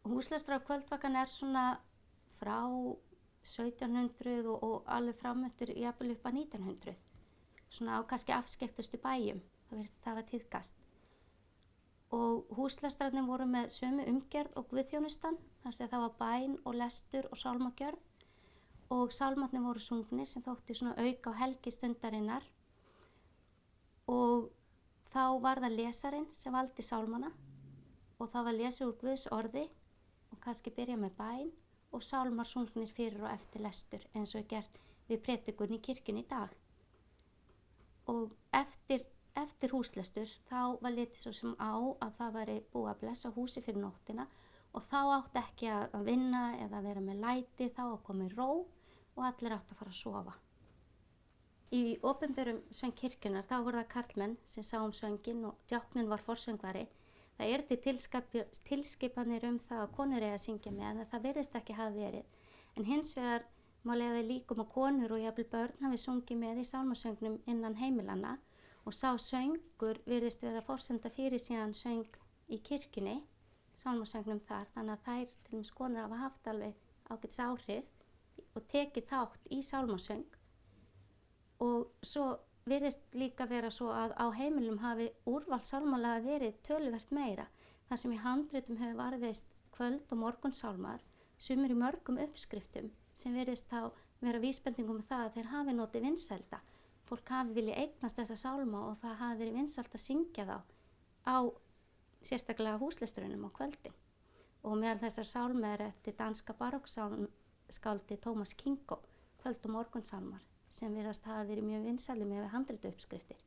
Húslestrar á kvöldvakkan svona frá 1700 og alveg fram eftir jafnvel upp að 1900. Svona á kannski afskekktustu bæjum, það virðist hafa tíðkast. Og húslestrarnir voru með sömu umgjörð og guðþjónustan, þar sem það var bæn og lestur og sálmagjörð. Og sálmarnir voru sungnir sem þótti svona auka á helgistundarinnar. Og þá var það lesarinn sem valdi sálmana og það var lesið úr Guðs orði og kannski byrja með bæn og sálmar sungnir fyrir og eftir lestur eins og er gert við predikun í kirkjunni í dag. Og eftir húslestur þá var litið svo sem á að það væri búið að blessa húsi fyrir nóttina og þá átti ekki að vinna eða vera með læti, þá að koma í ró og allir átti að fara að sofa. Í opinberum söng kirkjunnar þá voru það karlmenn sem sá sönginn og djákninn var forsöngvari. Það eru til tilskipanir það að konur eiga að syngja með en það virðist ekki hafa verið. En hins vegar má leiða líkum að konur og jafnvel börn hafi sungið með í sálmasöngnum innan heimilanna og sá söngur virðist vera forsenda fyrir síðan söng í kirkjunni, sálmasöngnum þar, þannig að þær til dæmis konur hafa haft alveg ágætis áhrif og tekið þátt í sálmasöng. Og svo virðist líka vera svo að á heimilum hafi úrval sálmalaga verið töluvert meira, þar sem í handritum hefur varðveist kvöld- og morgunsálmar, sumir í mörgum uppskriftum, sem virðist þá vera vísbendingum það að þeir hafi notið vinsælda. Fólk hafi viljað eignast þessa sálma og það hafi verið vinsælt að syngja þá á sérstaklega húslestrunum á kvöldin. Og meðal þessar sálma eftir danska barokkskáldi Tómas Kingo, kvöld- og morgunsálmar, sem virðast hafa verið mjög vinsælir með handrituppskriftir.